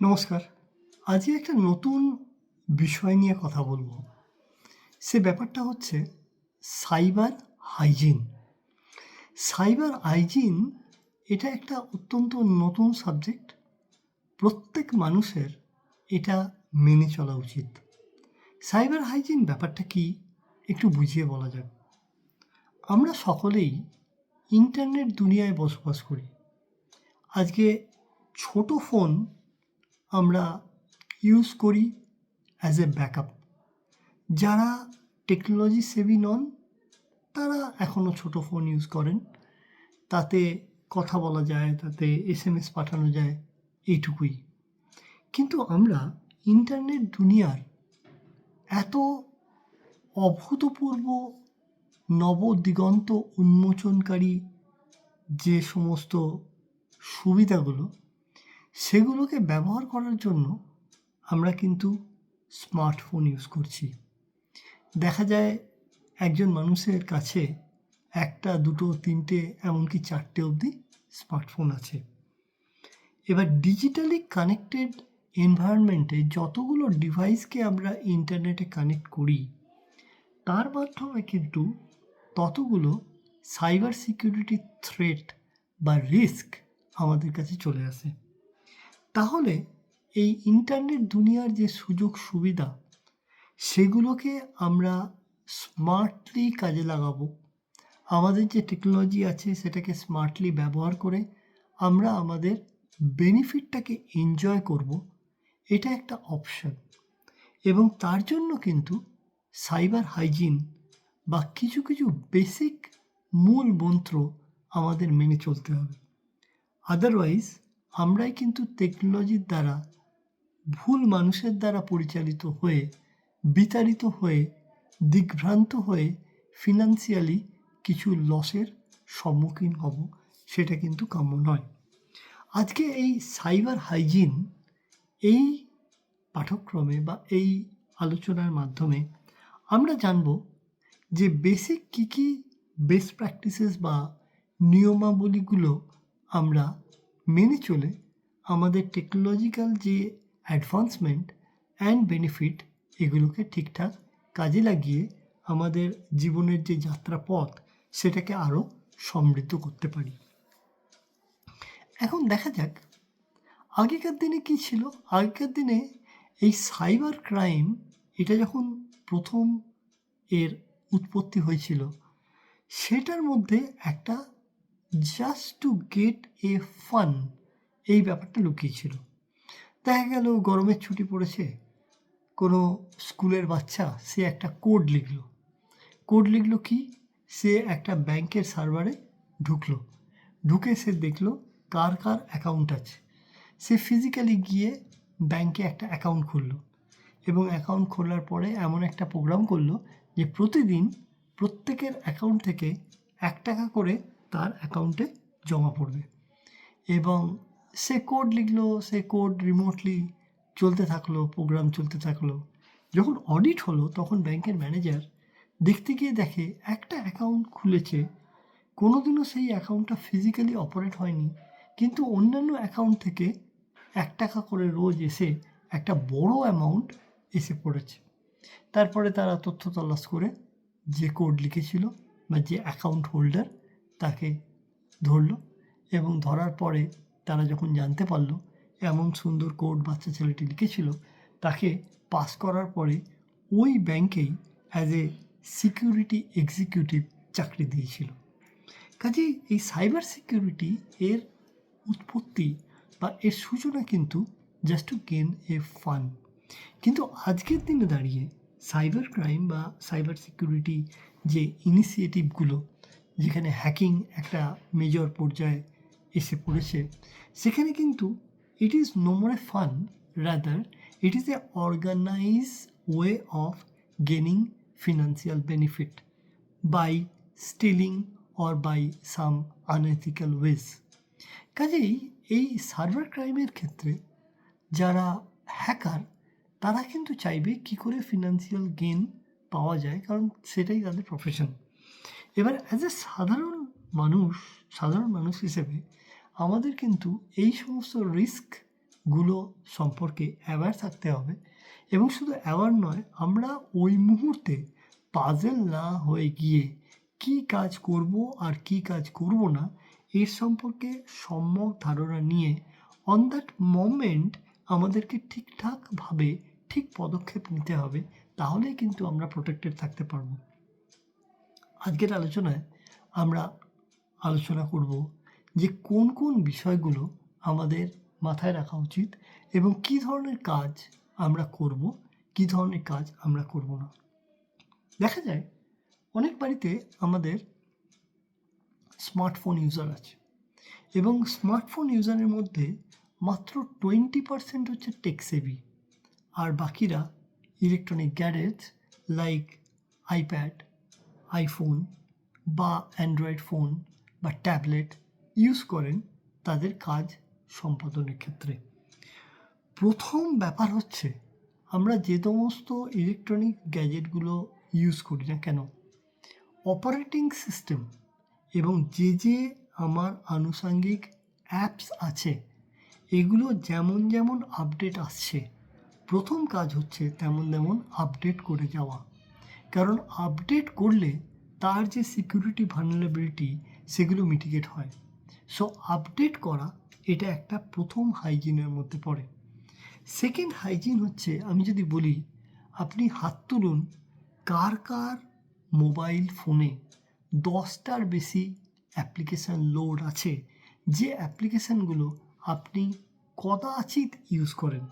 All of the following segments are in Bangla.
নমস্কার। আজকে একটা নতুন বিষয় নিয়ে কথা বলব। সে ব্যাপারটা হচ্ছে সাইবার হাইজিন। সাইবার হাইজিন এটা একটা অত্যন্ত নতুন সাবজেক্ট। প্রত্যেক মানুষের এটা মেনে চলা উচিত। সাইবার হাইজিন ব্যাপারটা কি একটু বুঝিয়ে বলা যাক। আমরা সকলেই ইন্টারনেট দুনিয়ায় বসবাস করি। আজকে ছোট ফোন আমরা ইউজ করি অ্যাজ এ ব্যাকআপ। যারা টেকনোলজি সেভি নন তারা এখনও ছোট ফোন ইউজ করেন। তাতে কথা বলা যায়, তাতে এসএমএস পাঠানো যায়, এইটুকুই। কিন্তু আমরা ইন্টারনেট দুনিয়ার এত অভূতপূর্ব নবদিগন্ত উন্মোচনকারী যে সমস্ত সুবিধাগুলো, সেগুলোকে ব্যবহার করার জন্য আমরা কিন্তু স্মার্টফোন ইউজ করছি। দেখা যায় একজন মানুষের কাছে একটা, দুটো, তিনটে, এমনকি চারটে অবধি স্মার্টফোন আছে। এবার ডিজিটালি কানেক্টেড এনভায়রনমেন্টে যতগুলো ডিভাইসকে আমরা ইন্টারনেটে কানেক্ট করি, তার মাধ্যমে কিন্তু ততগুলো সাইবার সিকিউরিটি থ্রেট বা রিস্ক আমাদের কাছে চলে আসে। তাহলে এই ইন্টারনেট দুনিয়ার যে সুযোগ সুবিধা, সেগুলোকে আমরা স্মার্টলি কাজে লাগাবো। আমাদের যে টেকনোলজি আছে সেটাকে স্মার্টলি ব্যবহার করে আমরা আমাদের বেনিফিটটাকে এনজয় করব, এটা একটা অপশন। এবং তার জন্য কিন্তু সাইবার হাইজিন বা কিছু কিছু বেসিক মূল মন্ত্র আমাদের মেনে চলতে হবে। আদারওয়াইজ আমরাই কিন্তু টেকনোলজির দ্বারা, ভুল মানুষের দ্বারা পরিচালিত হয়ে, বিতাড়িত হয়ে, দিগ্ভ্রান্ত হয়ে ফিনান্সিয়ালি কিছু লসের সম্মুখীন হব, সেটা কিন্তু কাম্য নয়। আজকে এই সাইবার হাইজিন এই পাঠক্রমে বা এই আলোচনার মাধ্যমে আমরা জানব যে বেসিক কী কী বেস্ট প্র্যাকটিসেস বা নিয়মাবলীগুলো আমরা মেনে চলে আমাদের টেকনোলজিক্যাল যে অ্যাডভান্সমেন্ট অ্যান্ড বেনিফিট, এগুলোকে ঠিকঠাক কাজে লাগিয়ে আমাদের জীবনের যে যাত্রাপথ, সেটাকে আরও সমৃদ্ধ করতে পারি। এখন দেখা যাক আগেকার দিনে কী ছিল। আগেকার দিনে এই সাইবার ক্রাইম, এটা যখন প্রথম এর উৎপত্তি হয়েছিল, সেটার মধ্যে একটা just to get A fun, এই ব্যাপারটা লুকিয়ে ছিল। দেখা গেল গরমের ছুটি পড়েছে, কোনো স্কুলের বাচ্চা সে একটা কোড লিখলো। কোড লিখলো কি, সে একটা ব্যাংকের সার্ভারে ঢুকলো, ঢুকে সে দেখলো কার কার অ্যাকাউন্ট আছে। সে ফিজিক্যালি গিয়ে ব্যাংকে একটা অ্যাকাউন্ট খুললো এবং অ্যাকাউন্ট খোলার পরে এমন একটা প্রোগ্রাম করলো যে প্রতিদিন প্রত্যেকের অ্যাকাউন্ট থেকে 1 টাকা করে তার অ্যাকাউন্টে জমা পড়বে। এবং সে কোড লিখলো, সে কোড রিমোটলি চলতে থাকলো, প্রোগ্রাম চলতে থাকলো। যখন অডিট হলো তখন ব্যাংকের ম্যানেজার দেখতে গিয়ে দেখে একটা অ্যাকাউন্ট খুলেছে, কোনোদিনও সেই অ্যাকাউন্টটা ফিজিক্যালি অপারেট হয়নি, কিন্তু অন্যান্য অ্যাকাউন্ট থেকে 1 টাকা করে রোজ এসে একটা বড় অ্যামাউন্ট এসে পড়েছে। তারপরে তারা তথ্য তল্লাশ করে যে কোড লিখেছিল বা যে অ্যাকাউন্ট হোল্ডার, তাকে ধরলো। এবং ধরার পরে তারা যখন জানতে পারলো এমন সুন্দর কোড বাচ্চা ছেলেটি লিখেছিল, তাকে পাস করার পরে ওই ব্যাংকেই অ্যাজ এ সিকিউরিটি এক্সিকিউটিভ চাকরি দিয়েছিল। কাজেই এই সাইবার সিকিউরিটি এর উৎপত্তি বা এর সূচনা কিন্তু জাস্ট টু গেন এ ফান। কিন্তু আজকের দিনে দাঁড়িয়ে সাইবার ক্রাইম বা সাইবার সিকিউরিটি যে ইনিশিয়েটিভগুলো, যেখানে হ্যাকিং একটা মেজর পর্যায়ে এসে পড়েছে, সেখানে কিন্তু it is no more a fun, rather it is a organize way of gaining financial benefit by stealing or by some unethical ways. কাজেই এই সাইবার ক্রাইমের ক্ষেত্রে যারা হ্যাকার, তারা কিন্তু চাইবে কী করে ফিনান্সিয়াল গেন পাওয়া যায়, কারণ সেটাই তাদের প্রফেশন। এবার অ্যাজ এ সাধারণ মানুষ হিসেবে আমাদের কিন্তু এই সমস্ত রিস্ক গুলো সম্পর্কে অ্যাওয়্যার থাকতে হবে, এবং শুধু অ্যাওয়্যার নয়, আমরা ওই মুহূর্তে পাজেল না হয়ে গিয়ে কী কাজ করব আর কী কাজ করব না এর সম্পর্কে সম্যক ধারণা নিয়ে অন দ্যাট মোমেন্ট আমাদেরকে ঠিকঠাকভাবে ঠিক পদক্ষেপ নিতে হবে, তাহলেই কিন্তু আমরা প্রোটেক্টেড থাকতে পারব। আজকের আলোচনায় আমরা আলোচনা করব যে কোন কোন বিষয়গুলো আমাদের মাথায় রাখা উচিত এবং কী ধরনের কাজ আমরা করব, কী ধরনের কাজ আমরা করব না। দেখা যায় অনেক বাড়িতে আমাদের স্মার্টফোন ইউজার আছে, এবং স্মার্টফোন ইউজারের মধ্যে মাত্র 20% হচ্ছে টেক সেভি, আর বাকিরা electronic gadgets like iPad, iPhone বা অ্যান্ড্রয়েড ফোন বা ট্যাবলেট ইউজ করেন তাদের কাজ সম্পাদনের ক্ষেত্রে। প্রথম ব্যাপার হচ্ছে, আমরা যে সমস্ত ইলেকট্রনিক গ্যাজেটগুলো ইউজ করি না কেন, অপারেটিং সিস্টেম এবং যে আমার আনুষঙ্গিক অ্যাপস আছে, এগুলো যেমন যেমন আপডেট আসছে, প্রথম কাজ হচ্ছে তেমন তেমন আপডেট করে যাওয়া। কারণ আপডেট করলে তার যে সিকিউরিটি ভালনারেবিলিটি সেগুলো মিটিগেট হয়। সো আপডেট করা এটা একটা প্রথম হাইজিনের মধ্যে পড়ে। সেকেন্ড হাইজিন হচ্ছে, আমি যদি বলি, আপনি হাত তুলুন কার কার মোবাইল ফোনে 10টার বেশি অ্যাপ্লিকেশান লোড আছে, যে অ্যাপ্লিকেশানগুলো আপনি কদাচিৎ ইউজ করেন।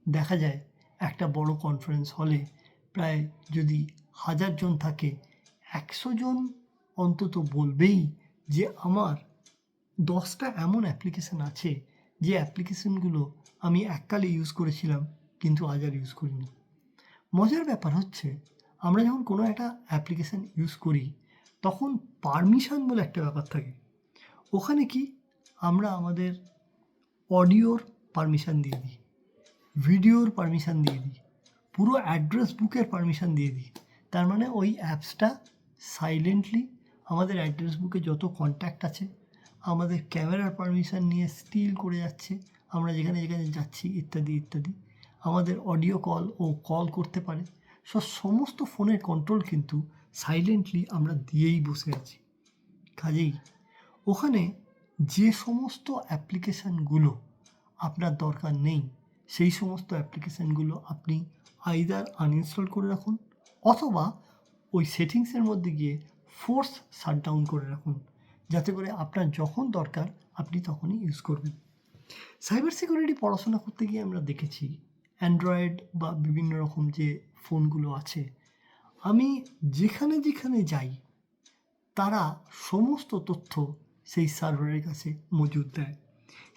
দেখা যায় একটা বড় কনফারেন্স হলে প্রায় যদি 1000 জন থাকে, 100 জন অন্তত বলবেই যে আমার 10টা এমন অ্যাপ্লিকেশান আছে যে অ্যাপ্লিকেশানগুলো আমি এককালে ইউজ করেছিলাম কিন্তু আজ আর ইউজ করিনি। মজার ব্যাপার হচ্ছে, আমরা যখন কোনো একটা অ্যাপ্লিকেশান ইউজ করি তখন পারমিশন বলে একটা ব্যাপার থাকে। ওখানে কি আমরা আমাদের অডিওর পারমিশন দিয়ে দিই, ভিডিওর পারমিশন দিয়ে দিই, পুরো অ্যাড্রেস বুকের পারমিশন দিয়ে দিই। তার মানে ওই অ্যাপসটা সাইলেন্টলি আমাদের অ্যাড্রেস বুকে যত কন্ট্যাক্ট আছে, আমাদের ক্যামেরার পারমিশন নিয়ে স্টিল করে যাচ্ছে, আমরা যেখানে যেখানে যাচ্ছি ইত্যাদি ইত্যাদি। আমাদের অডিও কল ও কল করতে পারে। সমস্ত ফোনের কন্ট্রোল কিন্তু সাইলেন্টলি আমরা দিয়েই বসে আছি। কাজেই ওখানে যে সমস্ত অ্যাপ্লিকেশানগুলো আপনার দরকার নেই, সেই সমস্ত অ্যাপ্লিকেশানগুলো আপনি আইদার আনইনস্টল করে রাখুন, অথবা ওই সেটিংসের মধ্যে গিয়ে ফোর্স শাটডাউন করে রাখুন, যাতে করে আপনার যখন দরকার আপনি তখনই ইউজ করবেন। সাইবার সিকিউরিটি পড়াশোনা করতে গিয়ে আমরা দেখেছি অ্যান্ড্রয়েড বা বিভিন্ন রকম যে ফোনগুলো আছে, আমি যেখানে যেখানে যাই তারা সমস্ত তথ্য সেই সার্ভারের কাছে মজুদ দেয়।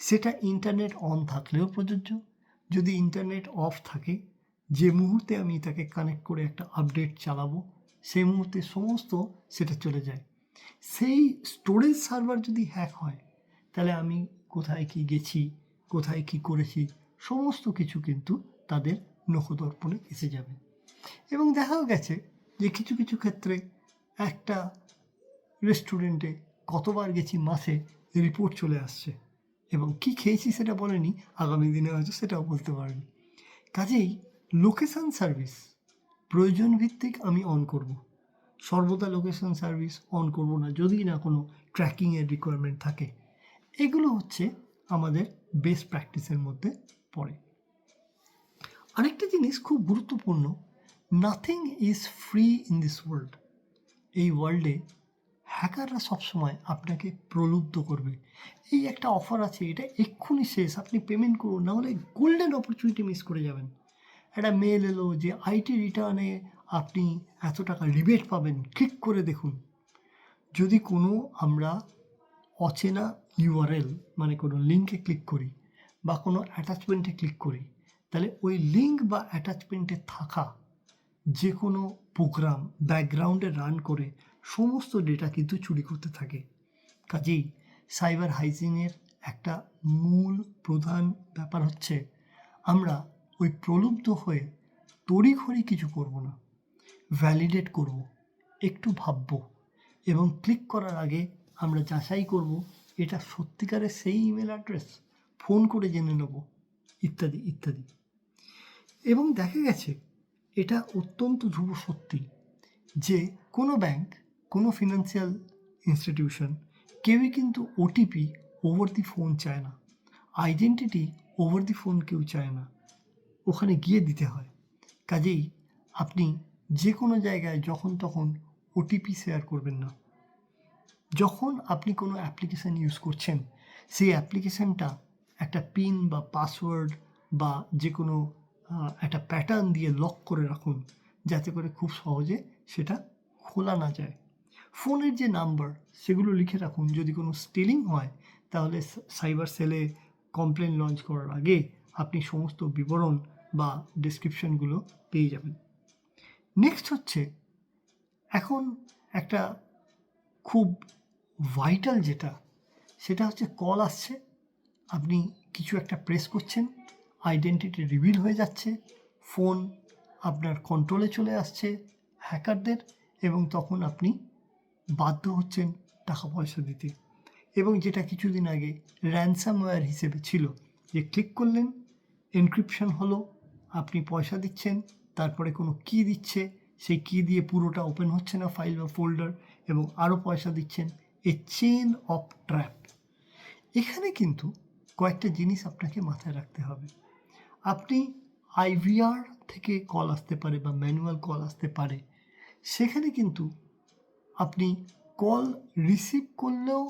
সেটা ইন্টারনেট অন থাকলেও প্রযোজ্য, যদি ইন্টারনেট অফ থাকে, যে মুহূর্তে আমি তাকে কানেক্ট করে একটা আপডেট চালাবো সেই মুহূর্তে সমস্ত সেটা চলে যায়। সেই স্টোরেজ সার্ভার যদি হ্যাক হয়, তাহলে আমি কোথায় কি গেছি, কোথায় কি করেছি, সমস্ত কিছু কিন্তু তাদের নখদর্পণে এসে যাবে। এবং দেখাও গেছে যে কিছু কিছু ক্ষেত্রে একটা রেস্টুরেন্টে কতবার গেছি মাসে রিপোর্ট চলে আসছে, এবং কি খেয়েছি সেটা বলেনি, আগামী দিনে হয়তো সেটাও বলতে পারেনি। কাজেই লোকেশান সার্ভিস প্রয়োজন ভিত্তিক আমি অন করব, সর্বদা লোকেশান সার্ভিস অন করব না যদি না কোনো ট্র্যাকিংয়ের রিকোয়ারমেন্ট থাকে। এগুলো হচ্ছে আমাদের বেস্ট প্র্যাকটিসের মধ্যে পড়ে। আরেকটা জিনিস খুব গুরুত্বপূর্ণ, nothing is free in this world. এই ওয়ার্ল্ডে হ্যাকাররা সবসময় আপনাকে প্রলুব্ধ করবে, এই একটা অফার আছে, এটা এক্ষুনি শেষ, আপনি পেমেন্ট করুন, নাহলে গোল্ডেন অপরচুনিটি মিস করে যাবেন। একটা মেল এলো যে আইটি রিটার্নে আপনি এত টাকা রিবেট পাবেন, ক্লিক করে দেখুন। যদি কোনো আমরা অচেনা ইউআরএল মানে কোনো লিঙ্কে ক্লিক করি বা কোনো অ্যাটাচমেন্টে ক্লিক করি, তাহলে ওই লিঙ্ক বা অ্যাটাচমেন্টে থাকা যে কোনো প্রোগ্রাম ব্যাকগ্রাউন্ডে রান করে সমস্ত ডেটা কিন্তু চুরি করতে থাকে। কাজেই সাইবার হাইজিনের একটা মূল প্রধান ব্যাপার হচ্ছে, আমরা ওই প্রলুব্ধ হয়ে তড়িঘড়ি কিছু করব না, ভ্যালিডেট করব, একটু ভাবব, এবং ক্লিক করার আগে আমরা যাচাই করব এটা সত্যিকারের সেই ইমেল অ্যাড্রেস, ফোন করে জেনে নেব ইত্যাদি ইত্যাদি। এবং দেখা গেছে এটা অত্যন্ত ধ্রুব সত্যি যে কোনো ব্যাংক, কোনো ফিনান্সিয়াল ইনস্টিটিউশন কেউই কিন্তু ওটিপি ওভার দি ফোন চায় না, আইডেন্টিটি ওভার দি ফোন কেউ চায় না, ওখানে গিয়ে দিতে হয়। কাজেই আপনি যে কোনো জায়গায় যখন তখন ওটিপি শেয়ার করবেন না। যখন আপনি কোনো অ্যাপ্লিকেশান ইউজ করছেন, সেই অ্যাপ্লিকেশানটা একটা পিন বা পাসওয়ার্ড বা যে কোনো একটা প্যাটার্ন দিয়ে লক করে রাখুন, যাতে করে খুব সহজে সেটা খোলা না যায়। ফোনের যে নাম্বার সেগুলো লিখে রাখুন, যদি কোনো স্টিলিং হয় তাহলে সাইবার সেলে কমপ্লেন লঞ্চ করার আগে আপনি সমস্ত বিবরণ বা ডেসক্রিপশনগুলো পেয়ে যাবেন। নেক্সট হচ্ছে, এখন একটা খুব ভাইটাল যেটা, সেটা হচ্ছে কল আসছে, আপনি কিছু একটা প্রেস করছেন, আইডেন্টিটি রিভিল হয়ে যাচ্ছে, ফোন আপনার কন্ট্রোলে চলে আসছে হ্যাকারদের, এবং তখন আপনি বাধ্য হচ্ছেন টাকা পয়সা দিতে। এবং যেটা কিছুদিন আগে র্যানসামওয়্যার হিসেবে ছিল, যে ক্লিক করলেন, এনক্রিপশন হলো, আপনি পয়সা দিচ্ছেন, তারপরে কোনো কি দিচ্ছে, সেই কি দিয়ে পুরোটা ওপেন হচ্ছে না ফাইল বা ফোল্ডার, এবং আরও পয়সা দিচ্ছেন, এ চেন অফ ট্র্যাপ। এখানে কিন্তু কয়েকটা জিনিস আপনাকে মাথায় রাখতে হবে। আপনি আইভিআর থেকে কল আসতে পারে বা ম্যানুয়াল কল আসতে পারে, সেখানে কিন্তু আপনি কল রিসিভ করলেও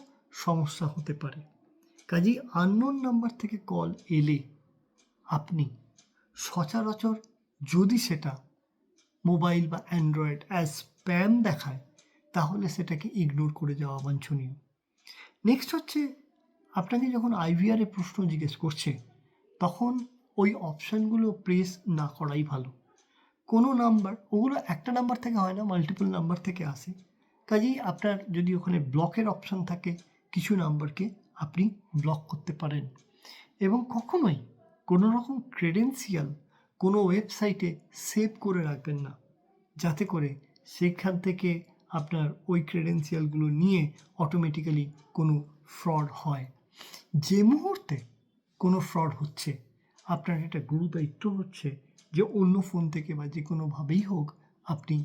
সমস্যা হতে পারে। কাজেই আননোন নাম্বার থেকে কল এলে আপনি সচরাচর, যদি সেটা মোবাইল বা অ্যান্ড্রয়েড অ্যাজ স্প্যাম দেখায়, তাহলে সেটাকে ইগনোর করে যাওয়া বাঞ্ছনীয়। নেক্সট হচ্ছে, আপনাকে যখন আইভিআরে প্রশ্ন জিজ্ঞেস করছে, তখন ওই অপশানগুলো প্রেস না করাই ভালো। কোনো নাম্বার, ওগুলো একটা নাম্বার থেকে হয় না, মাল্টিপল নাম্বার থেকে আসে। কাজেই আপনার যদি ওখানে ব্লকের অপশান থাকে, কিছু নাম্বারকে আপনি ব্লক করতে পারেন। এবং কখনোই কোনো রকম ক্রেডেন্সিয়াল কোনো ওয়েবসাইটে সেভ করে রাখবেন না, যাতে করে সেখান থেকে আপনার ওই ক্রেডেন্সিয়ালগুলো নিয়ে অটোমেটিক্যালি কোনো ফ্রড হয়। যে মুহূর্তে কোনো ফ্রড হচ্ছে, আপনার এটা গুরুদায়িত্ব হচ্ছে যে অন্য ফোন থেকে বা যে কোনোভাবেই হোক আপনি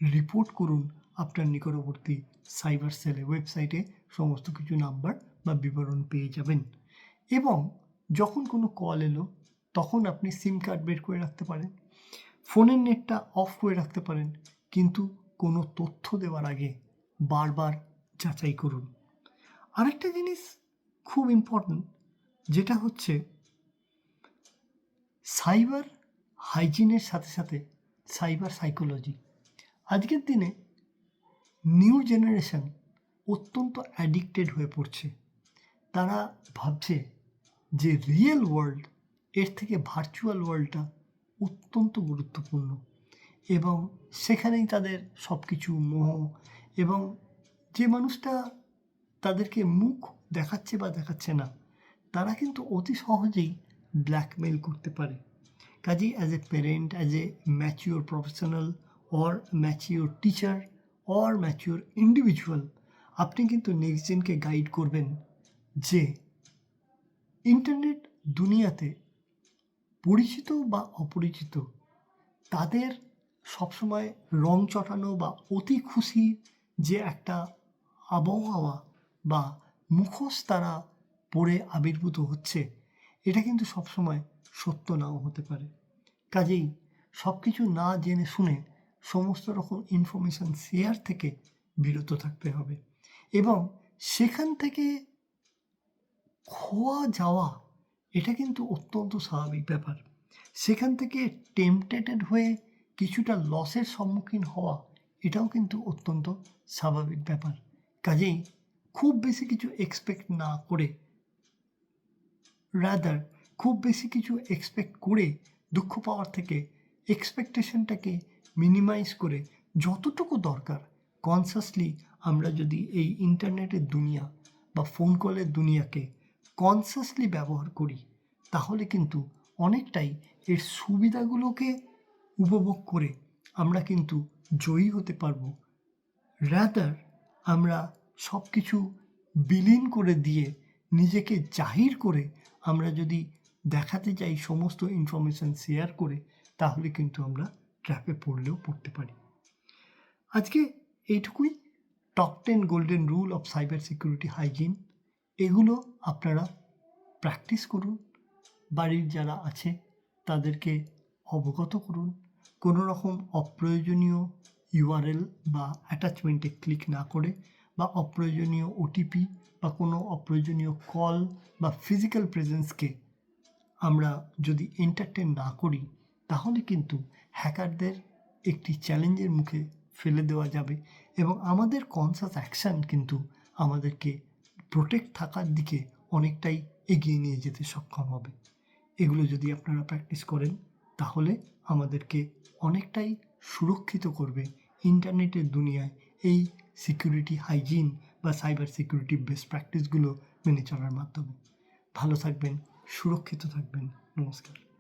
রিপোর্ট করুন আপনার নিকটবর্তী সাইবার সেলে। ওয়েবসাইটে সমস্ত কিছু নাম্বার বা বিবরণ পেয়ে যাবেন। এবং যখন কোনো কল এলো, তখন আপনি সিম কার্ড বের করে রাখতে পারেন, ফোনের নেটটা অফ করে রাখতে পারেন, কিন্তু কোনো তথ্য দেওয়ার আগে বারবার যাচাই করুন। আরেকটা জিনিস খুব ইম্পর্ট্যান্ট, যেটা হচ্ছে সাইবার হাইজিনের সাথে সাথে সাইবার সাইকোলজি। আজকের দিনে নিউ জেনারেশন অত্যন্ত অ্যাডিক্টেড হয়ে পড়ছে। তারা ভাবছে যে রিয়েল ওয়ার্ল্ড এর থেকে ভার্চুয়াল ওয়ার্ল্ডটা অত্যন্ত গুরুত্বপূর্ণ, এবং সেখানেই তাদের সব কিছু মোহ। এবং যে মানুষটা তাদেরকে মুখ দেখাচ্ছে বা দেখাচ্ছে না, তারা কিন্তু অতি সহজেই ব্ল্যাকমেল করতে পারে। কাজেই as a parent, as a mature professional or mature teacher or mature individual, আপনি কিন্তু নেক্সট জেনকে গাইড করবেন যে ইন্টারনেট দুনিয়াতে পরিচিত বা অপরিচিত, তাদের সবসময় রং চটানো বা অতি খুশি যে একটা আবহাওয়া বা মুখোশ তারা পড়ে আবির্ভূত হচ্ছে, এটা কিন্তু সবসময় সত্য নাও হতে পারে। কাজেই সব কিছু না জেনে শুনে সমস্ত রকম ইনফরমেশান শেয়ার থেকে বিরত থাকতে হবে। এবং সেখান থেকে খোয়া যাওয়া, এটা কিন্তু অত্যন্ত স্বাভাবিক ব্যাপার। সেখান থেকে টেম্পটেড হয়ে কিছুটা লসের সম্মুখীন হওয়া, এটাও কিন্তু অত্যন্ত স্বাভাবিক ব্যাপার। কাজেই খুব বেশি কিছু এক্সপেক্ট না করে, রাদার খুব বেশি কিছু এক্সপেক্ট করে দুঃখ পাওয়ার থেকে এক্সপেকটেশনটাকে মিনিমাইজ করে যতটুকু দরকার কনসাসলি আমরা যদি এই ইন্টারনেটের দুনিয়া বা ফোন কলের দুনিয়াকে কনসাসলি ব্যবহার করি, তাহলে কিন্তু অনেকটাই এর সুবিধাগুলোকে উপভোগ করে আমরা কিন্তু জয়ী হতে পারবো। রাদার আমরা সব কিছু বিলীন করে দিয়ে নিজেকে জাহির করে আমরা যদি দেখাতে চাই সমস্ত ইনফরমেশান শেয়ার করে, তাহলে কিন্তু আমরা ট্র্যাপে পড়লেও পড়তে পারি। আজকে এইটুকুই। Top 10 golden rule of cyber security hygiene, এগুলো আপনারা প্র্যাকটিস করুন, বাড়ির যারা আছে তাদেরকে অবগত করুন, কোনো রকম অপ্রয়োজনীয় ইউআরএল বা অ্যাটাচমেন্টে ক্লিক না করে, বা অপ্রয়োজনীয় ওটিপি বা কোনো অপ্রয়োজনীয় কল বা ফিজিক্যাল প্রেজেন্সকে আমরা যদি এন্টারটেন না করি, তাহলে কিন্তু হ্যাকারদের একটি চ্যালেঞ্জের মুখে ফেলে দেওয়া যাবে এবং আমাদের কনসাস অ্যাকশান কিন্তু আমাদেরকে প্রোটেক্ট থাকার দিকে অনেকটাই এগিয়ে নিয়ে যেতে সক্ষম হবে। এগুলো যদি আপনারা প্র্যাকটিস করেন, তাহলে আমাদেরকে অনেকটাই সুরক্ষিত করবে ইন্টারনেটের দুনিয়ায় এই সিকিউরিটি হাইজিন বা সাইবার সিকিউরিটি বেস্ট প্র্যাকটিসগুলো মেনে চলার মাধ্যমে। ভালো থাকবেন, সুরক্ষিত থাকবেন। নমস্কার।